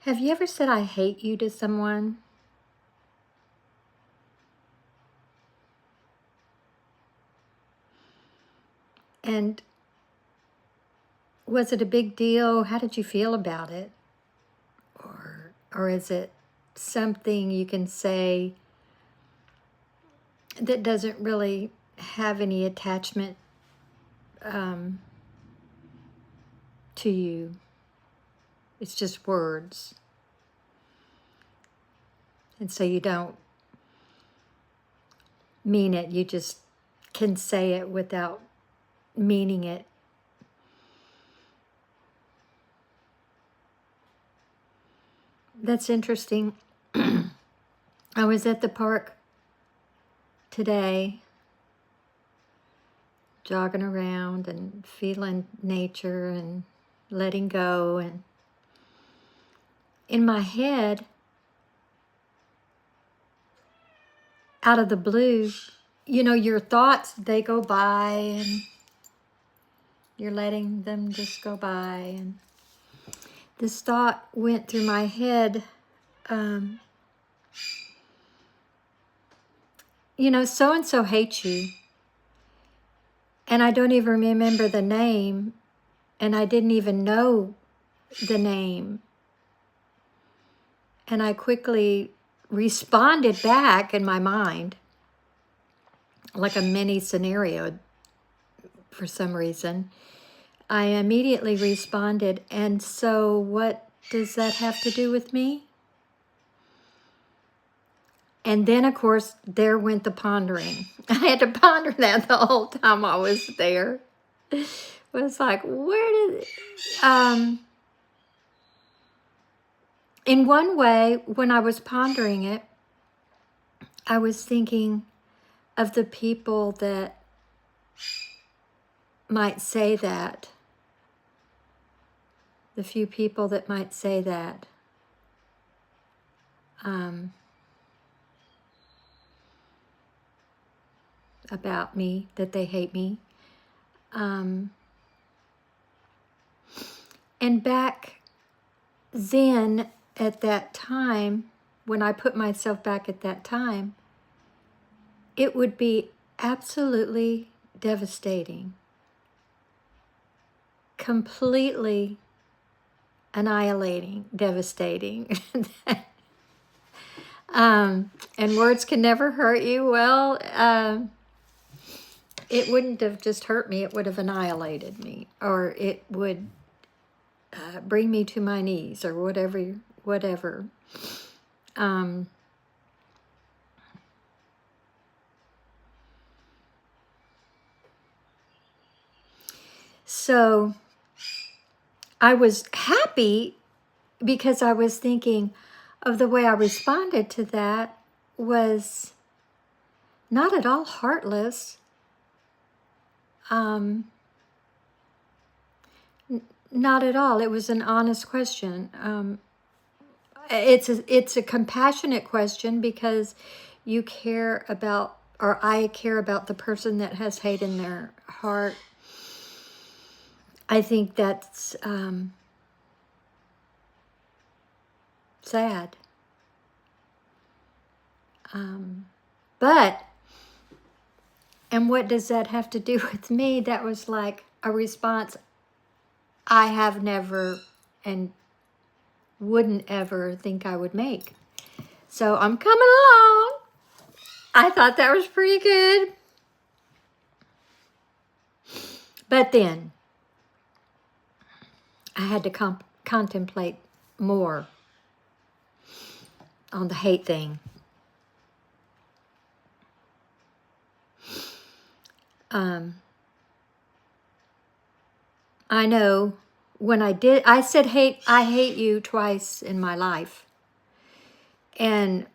Have you ever said I hate you to someone? And was it a big deal? How did you feel about it? Or is it something you can say that doesn't really have any attachment to you? It's just words. And so you don't mean it. You just can say it without meaning it. That's interesting. I was at the park today, jogging around and feeling nature and letting go. And in my head, out of the blue, you know, your thoughts, they go by and you're letting them just go by. And this thought went through my head, you know, so-and-so hates you. And I don't even remember the name, and I didn't even know the name. And I quickly responded back in my mind, like a mini scenario for some reason. I immediately responded, and so what does that have to do with me? And then, of course, there went the pondering. I had to ponder that the whole time I was there. It was like, where did... in one way, when I was pondering it, I was thinking of the people that might say that. The few people that might say that. About me, that they hate me. And back then, at that time, when I put myself back at that time, it would be absolutely devastating. Completely annihilating, devastating. And words can never hurt you. Well, it wouldn't have just hurt me, it would have annihilated me, or it would bring me to my knees, or whatever. So I was happy because I was thinking of the way I responded to that was not at all heartless. Not at all. It was an honest question. It's a compassionate question because you care about, or I care about the person that has hate in their heart. I think that's sad. But, and what does that have to do with me? That was like a response I have never and wouldn't ever think I would make. So I'm coming along. I thought that was pretty good. But then I had to contemplate more on the hate thing. I know when I said I hate you twice in my life. And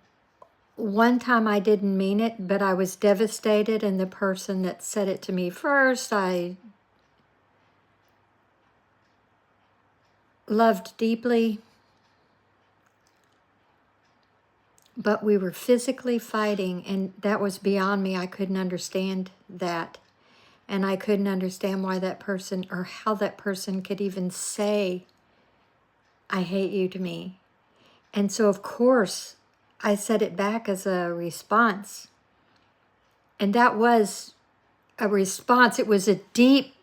one time I didn't mean it, but I was devastated, and the person that said it to me first, I loved deeply. But we were physically fighting, and that was beyond me. I couldn't understand that. And I couldn't understand why that person, or how that person could even say, I hate you to me. And so, of course, I said it back as a response. And that was a response. It was a deep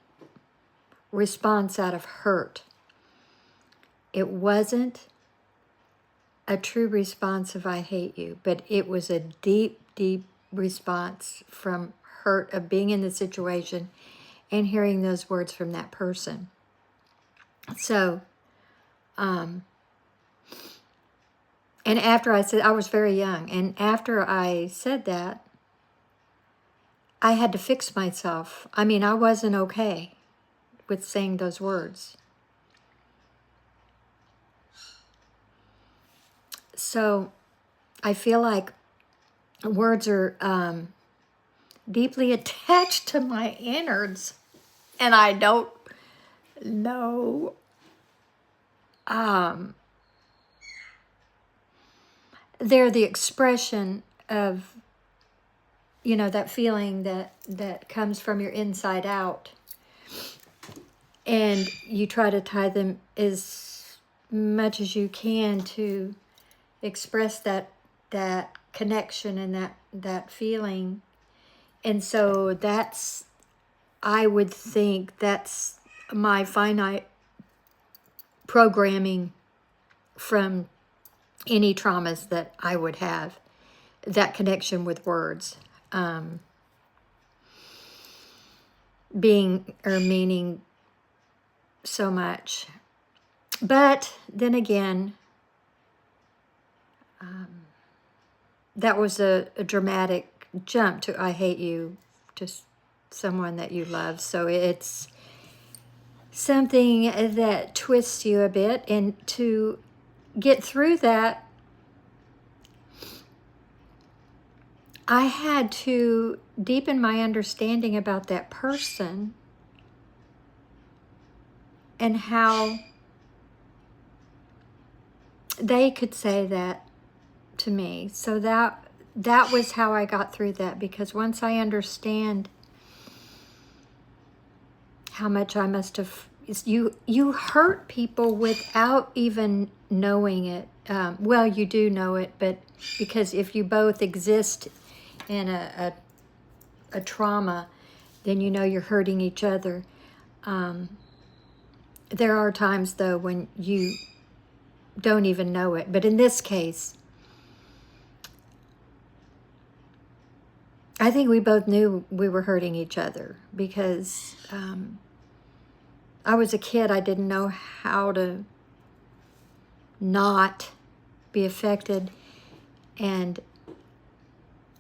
response out of hurt. It wasn't a true response of I hate you, but it was a deep, deep response from hurt of being in the situation and hearing those words from that person. So, and after I said, I was very young, and after I said that, I had to fix myself. I mean, I wasn't okay with saying those words. So I feel like words are deeply attached to my innards, and I don't know they're the expression of, you know, that feeling that comes from your inside out, and you try to tie them as much as you can to express that connection and that feeling. And so that's, I would think that's my finite programming from any traumas that I would have, that connection with words, being or meaning so much. But then again, that was a dramatic jump to I hate you to someone that you love. So it's something that twists you a bit. And to get through that, I had to deepen my understanding about that person and how they could say that to me. So that was how I got through that, because once I understand how much I must have, you hurt people without even knowing it. Well, you do know it, but because if you both exist in a trauma, then you know you're hurting each other. There are times, though, when you don't even know it. But in this case, I think we both knew we were hurting each other, because I was a kid. I didn't know how to not be affected, and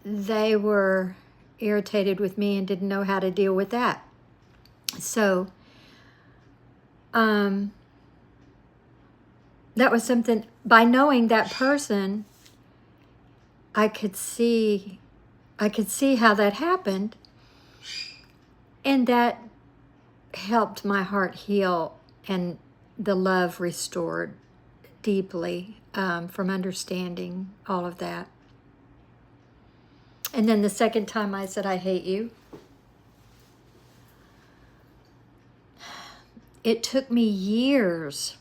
they were irritated with me and didn't know how to deal with that. So that was something, by knowing that person, I could see how that happened, and that helped my heart heal and the love restored deeply from understanding all of that. And then the second time I said, I hate you, it took me years.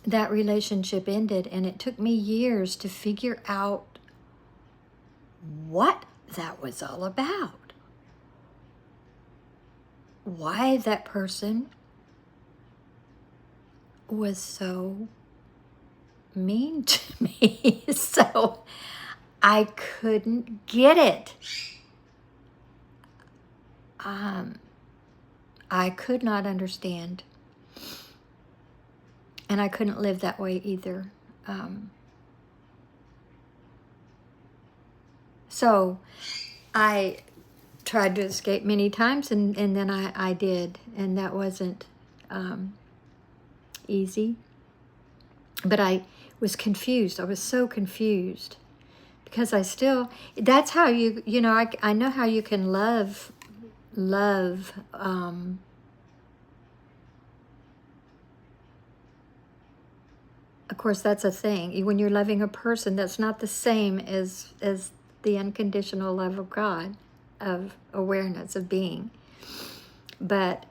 That relationship ended, and it took me years to figure out what that was all about. Why that person was so mean to me. So I couldn't get it. I could not understand. And I couldn't live that way either. So I tried to escape many times, and then I did. And that wasn't easy. But I was confused. I was so confused. Because I still, that's how you know, I know how you can love, of course, that's a thing. When you're loving a person, that's not the same as the unconditional love of God, of awareness, of being. But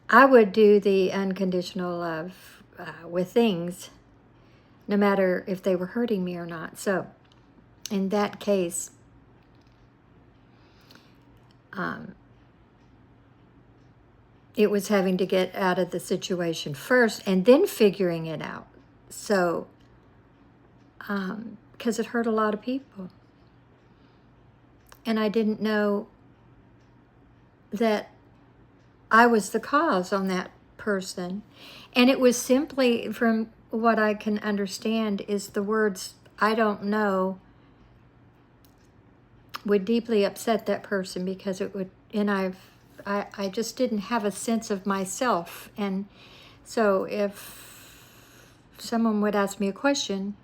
I would do the unconditional love with things no matter if they were hurting me or not. So in that case, it was having to get out of the situation first and then figuring it out. So, because it hurt a lot of people. And I didn't know that I was the cause on that person. And it was simply, from what I can understand, is the words, I don't know, would deeply upset that person, because it would, and I just didn't have a sense of myself. And so if someone would ask me a question,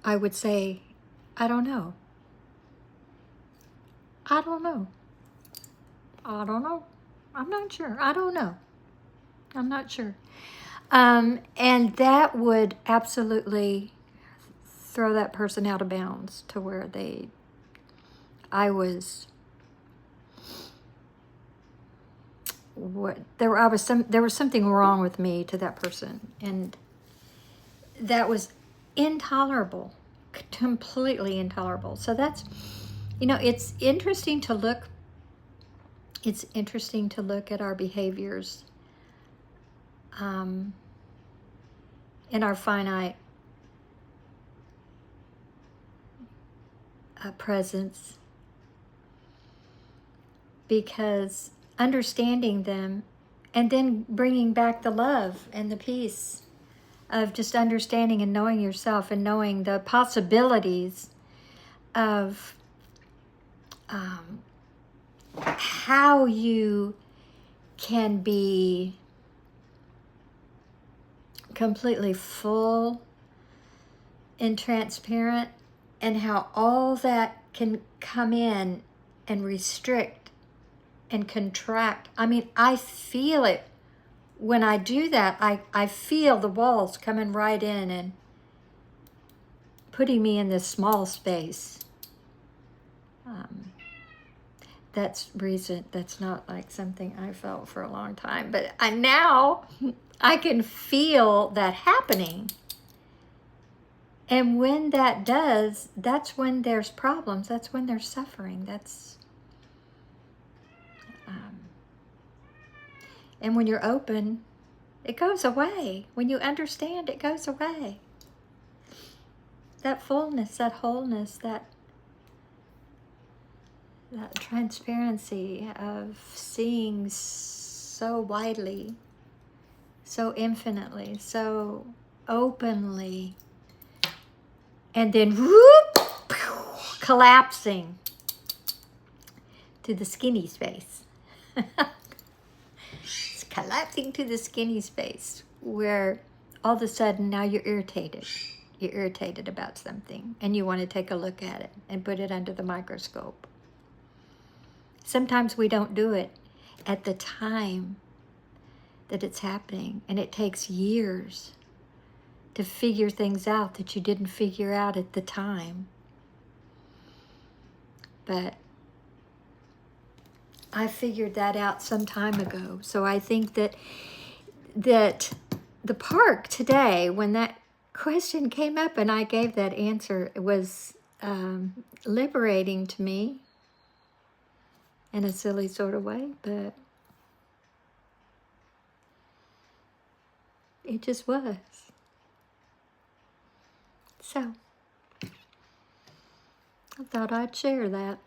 I would say, I don't know. I don't know. I don't know. I'm not sure. I don't know. I'm not sure. And that would absolutely throw that person out of bounds to where there was something wrong with me to that person, and that was intolerable, completely intolerable. So that's, it's interesting to look. It's interesting to look at our behaviors in our finite presence, because understanding them and then bringing back the love and the peace of just understanding and knowing yourself and knowing the possibilities of how you can be completely full and transparent, and how all that can come in and restrict and contract. I mean, I feel it when I do that. I feel the walls coming right in and putting me in this small space. That's recent. That's not like something I felt for a long time. But now I can feel that happening. And when that does, that's when there's problems. That's when there's suffering. And when you're open, it goes away. When you understand, it goes away. That fullness, that wholeness, that transparency of seeing so widely, so infinitely, so openly, and then whoop, collapsing to the skinny space. It's collapsing to the skinny space where all of a sudden now you're irritated. You're irritated about something and you want to take a look at it and put it under the microscope. Sometimes we don't do it at the time that it's happening, and it takes years to figure things out that you didn't figure out at the time. But I figured that out some time ago. So I think that the park today, when that question came up and I gave that answer, it was liberating to me in a silly sort of way, but it just was. So I thought I'd share that.